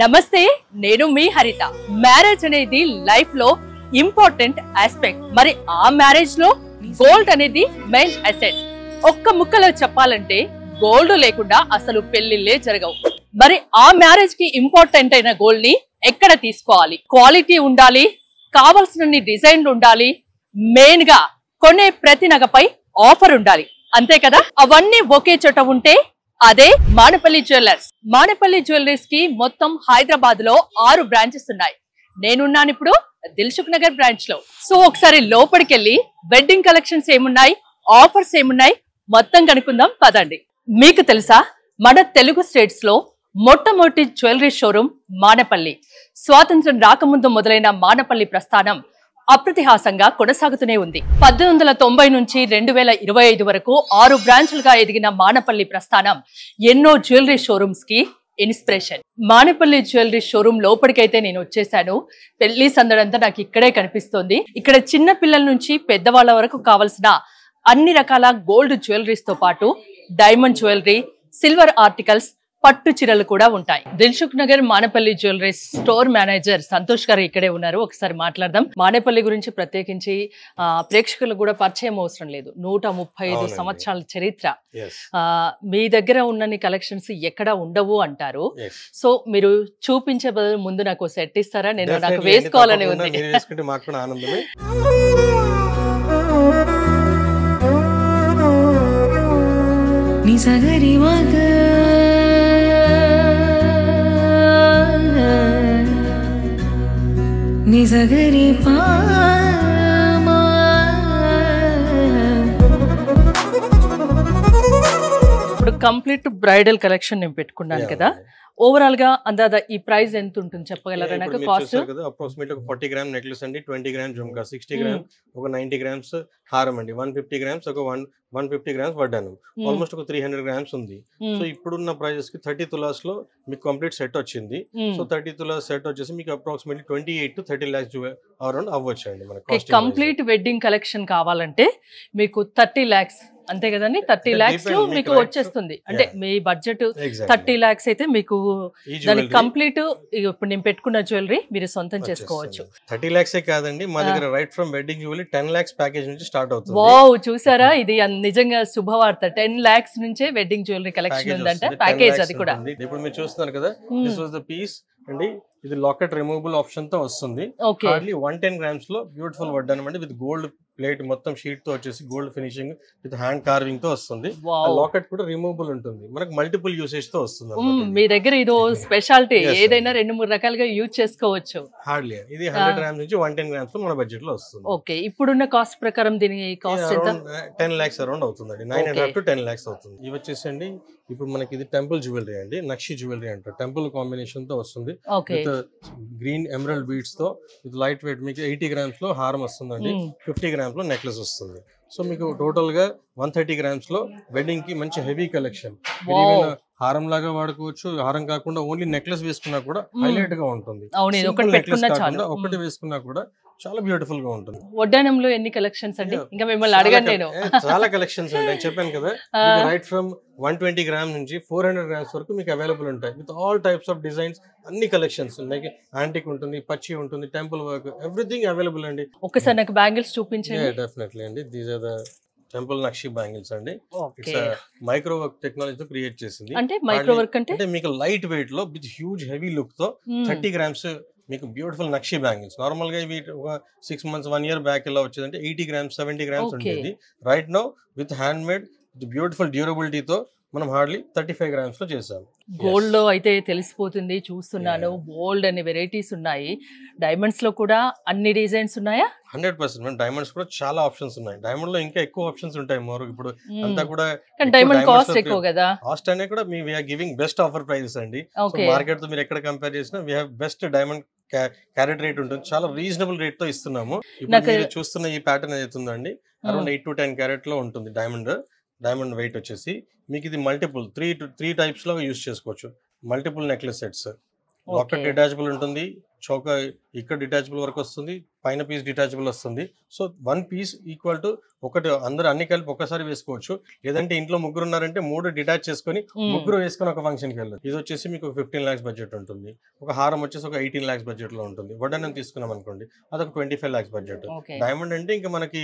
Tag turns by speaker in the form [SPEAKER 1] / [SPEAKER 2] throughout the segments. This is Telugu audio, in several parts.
[SPEAKER 1] నమస్తే, నేను మీ హరిత. మ్యారేజ్ అనేది లైఫ్ లో ఇంపార్టెంట్ ఆస్పెక్ట్. మరి ఆ మ్యారేజ్ లో గోల్డ్ అనేది మెయిన్ అసెట్. ఒక్క ముక్కలో చెప్పాలంటే గోల్డ్ లేకుండా అసలు పెళ్లిళ్ళే జరగవు. మరి ఆ మ్యారేజ్ కి ఇంపార్టెంట్ అయిన గోల్డ్ ని ఎక్కడ తీసుకోవాలి? క్వాలిటీ ఉండాలి, కావాల్సిన డిజైన్లు ఉండాలి, మెయిన్ గా కొనే ప్రతి నగపై ఆఫర్ ఉండాలి. అంతే కదా? అవన్నీ ఒకే చోట ఉంటే అదే మానపల్లి జ్యువెలర్స్. మానపల్లి జ్యువెలరీస్ కి మొత్తం హైదరాబాద్ లో 6 బ్రాంచెస్ ఉన్నాయి. నేనున్నాను ఇప్పుడు దిల్సుఖ్ నగర్ బ్రాంచ్ లో. సో ఒకసారి లోపలికి వెళ్ళి వెడ్డింగ్ కలెక్షన్స్ ఏమున్నాయి, ఆఫర్స్ ఏమున్నాయి మొత్తం కనుక్కుందాం పదండి. మీకు తెలుసా, మన తెలుగు స్టేట్స్ లో మొట్టమొదటి జ్యువెలరీ షోరూమ్ మానపల్లి. స్వాతంత్రం రాకముందు మొదలైన మానపల్లి ప్రస్థానం అప్రతిహాసంగా కొనసాగుతూనే ఉంది. 1890 నుంచి 2025 వరకు 6 బ్రాంచులుగా ఎదిగిన మానపల్లి ప్రస్థానం ఎన్నో జ్యువెలరీ షోరూమ్స్ కి ఇన్స్పిరేషన్. మానపల్లి జ్యువెలరీ షోరూమ్ లోపలికైతే నేను వచ్చేసాను. పెళ్లి సందడంతా నాకు ఇక్కడే కనిపిస్తోంది. ఇక్కడ చిన్న పిల్లల నుంచి పెద్దవాళ్ళ వరకు కావలసిన అన్ని రకాల గోల్డ్ జ్యువెలరీస్ తో పాటు డైమండ్ జ్యువెలరీ, సిల్వర్ ఆర్టికల్స్, పట్టు చీరలు కూడా ఉంటాయి. Dilsukh Nagar Manapalli jewelleries store manager Santosh గారు ఇక్కడే ఉన్నారు. ఒకసారి మాట్లాడదాం. మానపల్లి గురించి ప్రత్యేకించి ప్రేక్షకులకు కూడా పరిచయం అవసరం లేదు. 135 సంవత్సరాల చరిత్ర. మీ దగ్గర ఉన్నన్ని కలెక్షన్స్ ఎక్కడ ఉండవు అంటారు. సో మీరు చూపించే బదులు ముందు నాకు సెట్ ఇస్తారా? నాకు వేసుకోవాలని ఉంది. ఇప్పుడు కంప్లీట్ బ్రైడల్ కలెక్షన్ నేను పెట్టుకున్నాను కదా. ఓవరాల్ గా అందాదా ఈ ప్రైస్ ఎంత ఉంటుంది చెప్పగలరా నాకు? కాస్ట్
[SPEAKER 2] అప్రాక్సిమేట్ 40 గ్రామ్ నెక్లెస్ అండి, 20 గ్రామ్ జుమ్కా, 60 గ్రామ్ ఒక 90 గ్రామ్స్ హారం అండి, 150 గ్రామ్స్ ఒక 150 గ్రామ్స్ వడ్డాను, ఆల్మోస్ట్ ఒక 300 గ్రామ్స్ ఉంది. సో ఇప్పుడున్న ప్రైజెస్ కి 30 తులాస్ లో మీకు కంప్లీట్ సెట్ వచ్చింది. సో 30 తులాస్ సెట్ వచ్చేసి మీకు అప్రాక్సిమేట్లీ 28 to 30 lakhs అరౌండ్ అవ్వచ్చు అండి. మనకి
[SPEAKER 1] కంప్లీట్ వెడ్డింగ్ కలెక్షన్ కావాలంటే మీకు 30 lakhs అంతే కదండి. 30 lakhs మీకు వచ్చేస్తుంది. అంటే మీ బడ్జెట్ 30 lakhs అయితే మీకు దానికి కంప్లీట్ ఇప్పుడు నేను పెట్టుకున్న జ్యువెలరీ మీరు సొంతం చేసుకోవచ్చు.
[SPEAKER 2] 30 lakhs కాదండి, మా దగ్గర right from wedding jewellery 10 lakhs package నుంచి స్టార్ట్ అవుతుంది.
[SPEAKER 1] వావ్, చూసారా? ఇది నిజంగా శుభవార్త. 10 lakhs నుంచే వెడ్డింగ్ జ్యువెలరీ కలెక్షన్ ఉందంటే ప్యాకేజ్ అది కూడా.
[SPEAKER 2] ఇప్పుడు మీరు చూస్తున్నారు కదా, దిస్ వాస్ ద పీస్ అండి. ఇది లాకెట్ రిమూవబుల్ ఆప్షన్ తో వస్తుంది. హార్డ్లీ 110 గ్రామ్స్ లో బ్యూటిఫుల్ వడ్డానం అండి, విత్ గోల్డ్ ప్లేట్ మొత్తం షీట్ తో వచ్చేసి gold finishing with hand carving తో వస్తుంది. లాకెట్ కూడా రిమూవబుల్ ఉంటుంది, మనకు మల్టిపుల్ యూసేజ్ తో వస్తుంది.
[SPEAKER 1] మీ దగ్గర ఇదో స్పెషాలిటీ, ఏదైనా 2-3 రకాలుగా యూజ్ చేసుకోవచ్చు.
[SPEAKER 2] హార్డ్లీ ఇది 100 గ్రామ్స్ నుంచి 110 గ్రామ్స్ లో మన బడ్జెట్ లో వస్తుంది.
[SPEAKER 1] ఓకే, ఇప్పుడున్న కాస్ట్ ప్రకారం దీని కాస్ట్ ఎంత?
[SPEAKER 2] 10 lakhs అరౌండ్ అవుతుందండి, 9.5 to 10 lakhs అవుతుంది. ఇవి వచ్చేసండి ఇప్పుడు మనకి ఇది టెంపుల్ జ్యువెలరీ అండి, నక్షి జ్యువెలరీ అంటారు. టెంపుల్ కాంబినేషన్ తో వస్తుంది, గ్రీన్ ఎమరల్డ్ బీడ్స్ తో విత్ లైట్ వెయిట్. మీకు 80 గ్రామ్స్ లో హారం వస్తుందండి, 50 గ్రామ్స్ లో నెక్లెస్ వస్తుంది. సో మీకు టోటల్ గా 130 గ్రామ్స్ లో వెడ్డింగ్ కి మంచి హెవీ కలెక్షన్. హారం లాగా వాడుకోవచ్చు, హారం కాకుండా ఓన్లీ నెక్లెస్ వేసుకున్నా కూడా హైలైట్ గా ఉంటుంది. ఒకటి వేసుకున్నా కూడా చాలా బ్యూటిఫుల్ గా ఉంటుంది.
[SPEAKER 1] వడ్డానంలో ఎన్ని కలెక్షన్స్ అండి? ఇంకా మిమ్మల్ని అడగండి నేను.
[SPEAKER 2] చాలా కలెక్షన్స్ ఉంటాయి, చెప్పాను కదా. రైట్ ఫ్రమ్ 120 గ్రామ్స్ నుంచి 400 గ్రామ్స్ వరకు మీకు అవైలబుల్ ఉంటాయి, with all types of designs. అన్ని కలెక్షన్స్ ఉన్నాయి, యాంటిక్ ఉంటుంది, పచ్చి ఉంటుంది, టెంపుల్ వర్క్, ఎవ్రీథింగ్ అవైలబుల్ అండి.
[SPEAKER 1] ఒకసారి నాకు బ్యాంగిల్స్ చూపించండి.
[SPEAKER 2] డెఫినెట్లీ అండి, these are the temple nakshi bangles అండి. ఇట్స్ మైక్రో వర్క్ టెక్నాలజీతో క్రియేట్ చేసింది.
[SPEAKER 1] అంటే మైక్రో వర్క్ అంటే
[SPEAKER 2] మీకు లైట్ వెయిట్ లో విత్ హ్యూజ్ హెవీ లుక్ తో 30 గ్రామ్స్ మీకు బ్యూటిఫుల్ నక్షి బ్యాంగిల్స్. నార్మల్ గా ఇవి ఒక 6 months 1 year బ్యాక్ ఇలా వచ్చేదంటే 80 గ్రామ్స్ 70 గ్రామ్స్ ఉండేది. Right now with hand made with beautiful డ్యూరబిలిటీతో మనం హార్డ్లీ 35 గ్రామ్స్ లో చేసాము.
[SPEAKER 1] గోల్డ్ లో అయితే తెలిసిపోతుంది, చూస్తున్నాను. గోల్డ్ అనే వెరైటీస్ ఉన్నాయి. డైమండ్స్ లో కూడా అన్ని డిజైన్స్ ఉన్నాయా?
[SPEAKER 2] 100%. డైమండ్స్ కూడా చాలా ఆప్షన్స్ ఉన్నాయి. డైమండ్ లో ఇంకా ఎక్కువ ఆప్షన్స్ ఉంటాయి. మోర్ ఇప్పుడు అంతా కూడా
[SPEAKER 1] డైమండ్ కాస్ట్ ఎక్కువ కదా.
[SPEAKER 2] కాస్ట్ అనే కూడా we are giving best offer prices అండి. మార్కెట్ తో మీరు ఎక్కడ కంపేర్ చేసినా we have best diamond carat rate ఉంటుంది, చాలా రీజనబుల్ రేట్ తో ఇస్తున్నాము. ఇప్పుడు మీరు చూస్తున్న ఈ ప్యాటర్న్ ఏదైతుందండి అరౌండ్ 8 to 10 carat లో ఉంటుంది. డైమండ్ వెయిట్ వచ్చేసి మీకు ఇది మల్టిపుల్ 3 టైప్స్ లో యూజ్ చేసుకోవచ్చు. Multiple necklace sets, locket detachable ఉంటుంది, చౌక ఇక్కడ డిటాచబుల్ వరకు వస్తుంది, పైన పీస్ డిటాచబుల్ వస్తుంది. సో 1 పీస్ ఈక్వల్ టు ఒకటి అందరూ అన్ని కలిపి ఒక్కసారి వేసుకోవచ్చు. లేదంటే ఇంట్లో ముగ్గురు ఉన్నారంటే 3 డిటాచ్ చేసుకొని ముగ్గురు వేసుకొని ఒక ఫంక్షన్కి వెళ్ళదు. ఇది వచ్చేసి మీకు 15 lakhs బడ్జెట్ ఉంటుంది. ఒక హారం వచ్చేసి ఒక 18 lakhs బడ్జెట్ లో ఉంటుంది. వడ్డానం తీసుకున్నాం అనుకోండి అదొక 25 lakhs బడ్జెట్. డైమండ్ అంటే ఇంకా మనకి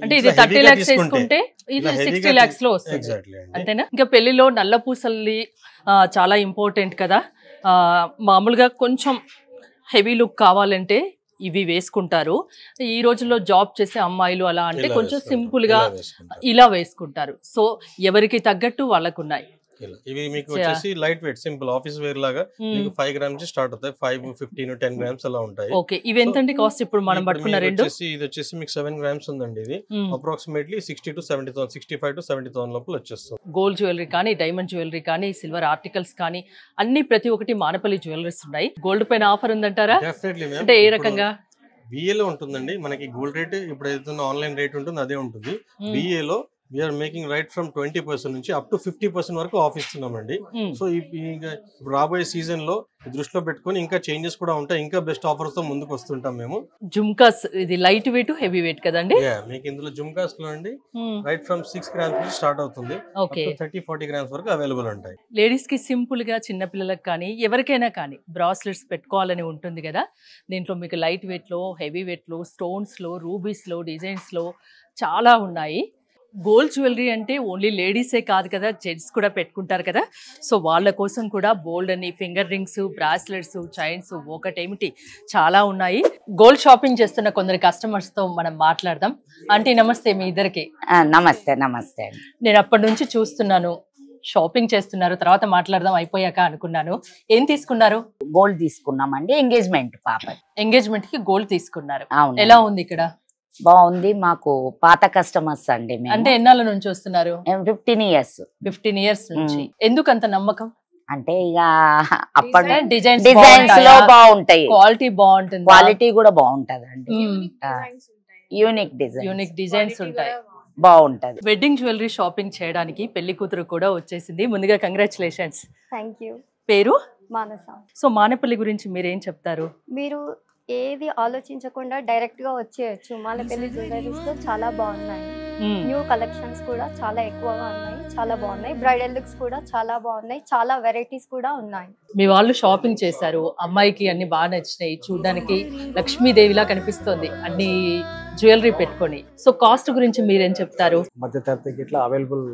[SPEAKER 1] అంటే ఇది 30 lakhs తీసుకుంటే ఇది 60 lakhs లో వస్తుంది.
[SPEAKER 2] ఎగ్జాక్ట్లీ
[SPEAKER 1] అంతేనా? ఇంకా పెళ్లిలో నల్ల పూసల్ని చాలా ఇంపార్టెంట్ కదా. మామూలుగా కొంచెం హెవీ లుక్ కావాలంటే ఇవి వేసుకుంటారు. ఈ రోజుల్లో జాబ్ చేసే అమ్మాయిలు అలా అంటే కొంచెం సింపుల్ గా ఇలా వేసుకుంటారు. సో ఎవరికి తగ్గట్టు వాళ్ళకు ఉన్నాయి.
[SPEAKER 2] ఇవి మీకు వచ్చేసి light weight simple office ware లాగా మీకు 5 grams నుంచి స్టార్ట్ అవుతాయి. 5, 15, 10 grams అలా ఉంటాయి.
[SPEAKER 1] ఓకే, ఇవి ఎంతండి కాస్ట్? ఇప్పుడు మనం పట్టుకున్న రెండు
[SPEAKER 2] ఇది వచ్చేసి మీకు 7 grams ఉందండి. ఇది అప్రాక్సిమేట్లీ 60 to 70,000, 65 to 70,000 లోపల వచ్చేస్తుంది.
[SPEAKER 1] గోల్డ్ జ్యువెలరీ కానీ, డైమండ్ జ్యువెలరీ కానీ, సిల్వర్ ఆర్టికల్స్ కానీ అన్ని ప్రతి ఒక్కటి మానపల్లి జ్యువెలరీస్ ఉన్నాయి. గోల్డ్ పైన ఆఫర్ ఉందంటారా?
[SPEAKER 2] Definitely ma'am.
[SPEAKER 1] అంటే ఏ రకంగా?
[SPEAKER 2] VA లో ఉంటుందండి మనకి గోల్డ్ రేట్. ఇప్పుడు ఏదైతే ఆన్లైన్ రేట్ ఉంటుంది అదే ఉంటుంది. VA లో వీఆర్ మేకింగ్ రైట్ ఫ్రమ్ 20% నుంచి అప్ టు 50% వరకు ఆఫ్ ఇస్తున్నామండి. సో ఇప్పుడు రాబోయే సీజన్ లో దృష్టిలో పెట్టుకొని ఇంకా చేంజెస్ కూడా ఉంటాయి. ఇంకా బెస్ట్ ఆఫర్స్ తో ముందుకు వస్తుంటాం మేము.
[SPEAKER 1] జుమ్కాస్ ఇది లైట్ వెయిట్ హెవీ వెయిట్ కదండి?
[SPEAKER 2] మీకు ఇందులో జుమ్కాస్ లో అండి రైట్ ఫ్రమ్ 6 grams నుంచి స్టార్ట్ అవుతుంది. 30-40 grams వరకు అవైలబుల్ ఉంటాయి.
[SPEAKER 1] లేడీస్ కి సింపుల్ గా చిన్న పిల్లలకు కానీ ఎవరికైనా కానీ బ్రాస్లెట్స్ పెట్టుకోవాలని ఉంటుంది కదా. దీంట్లో మీకు లైట్ వెయిట్ లో, హెవీ వెయిట్ లో, స్టోన్స్ లో, రూబీస్ లో, డిజైన్స్ లో చాలా ఉన్నాయి. గోల్డ్ జ్యువెలరీ అంటే ఓన్లీ లేడీసే కాదు కదా, జెంట్స్ కూడా పెట్టుకుంటారు కదా. సో వాళ్ళ కోసం కూడా బోల్డ్ అని ఫింగర్ రింగ్స్, బ్రాస్లెట్స్, చైన్స్ ఒకటేమిటి చాలా ఉన్నాయి. గోల్డ్ షాపింగ్ చేస్తున్న కొందరు కస్టమర్స్ తో మనం మాట్లాడదాం. ఆంటీ నమస్తే, మీ ఇద్దరికి
[SPEAKER 3] నమస్తే. నమస్తే.
[SPEAKER 1] నేను అప్పటి నుంచి చూస్తున్నాను షాపింగ్ చేస్తున్నారు, తర్వాత మాట్లాడదాం అయిపోయాక అనుకున్నాను. ఏం తీసుకున్నారు?
[SPEAKER 3] గోల్డ్ తీసుకున్నామండి, ఎంగేజ్మెంట్ పాప.
[SPEAKER 1] ఎంగేజ్మెంట్ కి గోల్డ్ తీసుకున్నారు.
[SPEAKER 3] అవును.
[SPEAKER 1] ఎలా ఉంది ఇక్కడ?
[SPEAKER 3] బాగుంది. మాకు పాత కస్టమర్స్ అండి.
[SPEAKER 1] అంటే ఎన్నాళ్ళ నుంచి వస్తున్నారు?
[SPEAKER 3] 15 years.
[SPEAKER 1] 15 years నుంచి. ఎందుకు అంత నమ్మకం?
[SPEAKER 3] అంటే ఇక అప్పటి
[SPEAKER 1] డిజైన్స్
[SPEAKER 3] లో బాగుంటాయి,
[SPEAKER 1] క్వాలిటీ బాగుంటుంది,
[SPEAKER 3] క్వాలిటీ కూడా బాగుంటది అండి. యూనిక్
[SPEAKER 1] డిజైన్స్ ఉంటాయి,
[SPEAKER 3] బాగుంటది.
[SPEAKER 1] వెడ్డింగ్ జ్యువెలరీ షాపింగ్ చేయడానికి పెళ్లి కూతురు కూడా వచ్చేసింది. ముందుగా కంగ్రాచులేషన్స్.
[SPEAKER 4] Thank you.
[SPEAKER 1] పేరు?
[SPEAKER 4] మానస.
[SPEAKER 1] సో మానపల్లి గురించి మీరేం చెప్తారు?
[SPEAKER 4] మీరు ఏది ఆలోచించకుండా డైరెక్ట్ గా వచ్చేయచ్చు. మానపల్లి జ్యువెలరీస్ లో చాలా బాగున్నాయి. న్యూ కలెక్షన్స్ కూడా చాలా ఎక్కువగా ఉన్నాయి, చాలా బాగున్నాయి. బ్రైడల్ లుక్స్ కూడా చాలా బాగున్నాయి, చాలా వెరైటీస్ కూడా ఉన్నాయి.
[SPEAKER 1] మీ వాళ్ళు షాపింగ్ చేశారు, అమ్మాయికి అన్ని బాగా నచ్చినాయి, చూడడానికి లక్ష్మీదేవిలా కనిపిస్తుంది అన్ని జ్యువెలరీ పెట్టుకొని. సో కాస్ట్ గురించి మీరేం చెప్తారు?
[SPEAKER 5] మధ్య తరగతికి ఇట్లా అవైలబుల్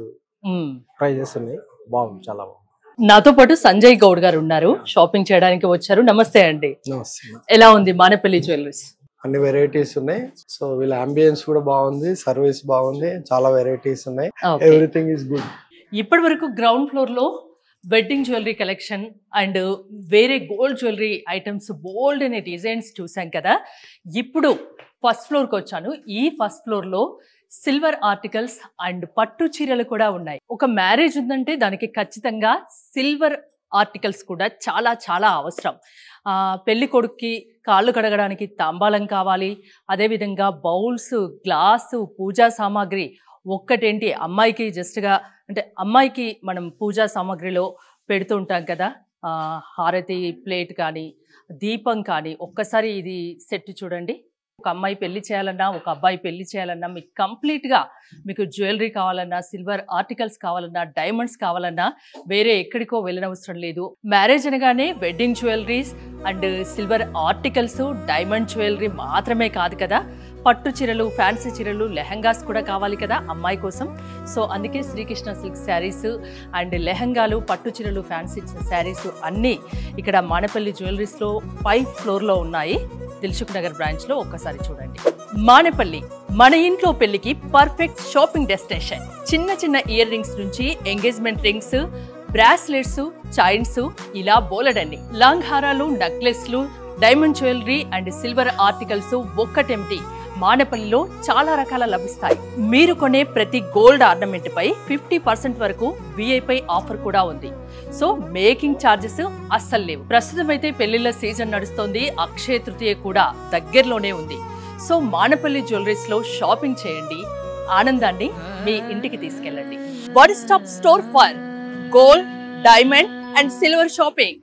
[SPEAKER 5] ప్రైజెస్ ఉన్నాయి, బాగుంది, చాలా బాగుంది.
[SPEAKER 1] నాతో పాటు సంజయ్ గౌడ్ గారు ఉన్నారు, షాపింగ్ చేయడానికి వచ్చారు. నమస్తే అండి. ఎలా ఉంది మానపల్లి జ్యువెలరీస్?
[SPEAKER 5] అన్ని వెరైటీస్ ఉన్నాయి. సో వీళ్ళ అంబియన్స్ కూడా బాగుంది, సర్వీస్ బాగుంది, చాలా వెరైటీస్ ఉన్నాయి. Everything is good.
[SPEAKER 1] ఇప్పటి వరకు గ్రౌండ్ ఫ్లోర్ లో వెడ్డింగ్ జ్యువెలరీ కలెక్షన్ అండ్ వేరే గోల్డ్ జ్యువెలరీ ఐటమ్స్ బోల్డ్ అనే డిజైన్స్ చూసాం కదా. ఇప్పుడు ఫస్ట్ ఫ్లోర్కి వచ్చాను. ఈ ఫస్ట్ ఫ్లోర్ లో సిల్వర్ ఆర్టికల్స్ అండ్ పట్టు చీరలు కూడా ఉన్నాయి. ఒక మ్యారేజ్ ఉందంటే దానికి ఖచ్చితంగా సిల్వర్ ఆర్టికల్స్ కూడా చాలా చాలా అవసరం. పెళ్లి కొడుక్కి కాళ్ళు కడగడానికి తాంబాలం కావాలి, అదేవిధంగా బౌల్స్, గ్లాసు, పూజా సామాగ్రి. ఒక్కటేంటి, అమ్మాయికి జస్ట్గా అంటే అమ్మాయికి మనం పూజా సామాగ్రిలో పెడుతూ ఉంటాం కదా, హారతి ప్లేట్ కానీ, దీపం కానీ. ఒక్కసారి ఇది సెట్ చూడండి. ఒక అమ్మాయి పెళ్లి చేయాలన్నా, ఒక అబ్బాయి పెళ్లి చేయాలన్నా, మీకు కంప్లీట్గా మీకు జ్యువెలరీ కావాలన్నా, సిల్వర్ ఆర్టికల్స్ కావాలన్నా, డైమండ్స్ కావాలన్నా వేరే ఎక్కడికో వెళ్ళనవసరం లేదు. మ్యారేజ్ అనగానే wedding jewelleries and silver articles, diamond jewellery మాత్రమే కాదు కదా, పట్టు చీరలు, ఫ్యాన్సీ చీరలు, లెహంగాస్ కూడా కావాలి కదా అమ్మాయి కోసం. సో అందుకే శ్రీకృష్ణ సిల్క్ శారీస్ అండ్ లెహంగాలు, పట్టు చీరలు, ఫ్యాన్సీ శారీస్ అన్నీ ఇక్కడ మానపల్లి జ్యువెలరీస్లో 5th ఫ్లోర్లో ఉన్నాయి. దిల్సుఖ్ నగర్ బ్రాంచ్ లో ఒక్కసారి చూడండి. మానపల్లి మన ఇంట్లో పెళ్లికి పర్ఫెక్ట్ షాపింగ్ డెస్టినేషన్. చిన్న చిన్న ఇయర్ రింగ్స్ నుంచి ఎంగేజ్మెంట్ రింగ్స్, బ్రాస్లెట్స్, చైన్స్, ఇలా బోలెడండి. లాంగ్ హారాలు, నెక్లెస్లు, diamond jewellery and silver articles ఒక్కటేమిటి, మానపల్లిలో చాలా రకాల లభిస్తాయి. మీరు కొనే ప్రతి గోల్డ్ ఆర్నమెంట్ పై 50% వరకు విఐపై ఆఫర్ కూడా ఉంది. సో మేకింగ్ ఛార్జెస్ అస్సలు లేవు. ప్రస్తుతం అయితే పెళ్లిళ్ళ సీజన్ నడుస్తోంది, అక్షయ తృతీయ కూడా దగ్గరలోనే ఉంది. సో మానపల్లి జ్యువెలరీస్ లో షాపింగ్ చేయండి, ఆనందాన్ని మీ ఇంటికి తీసుకెళ్ళండి. One stop store for gold, diamond and silver shopping.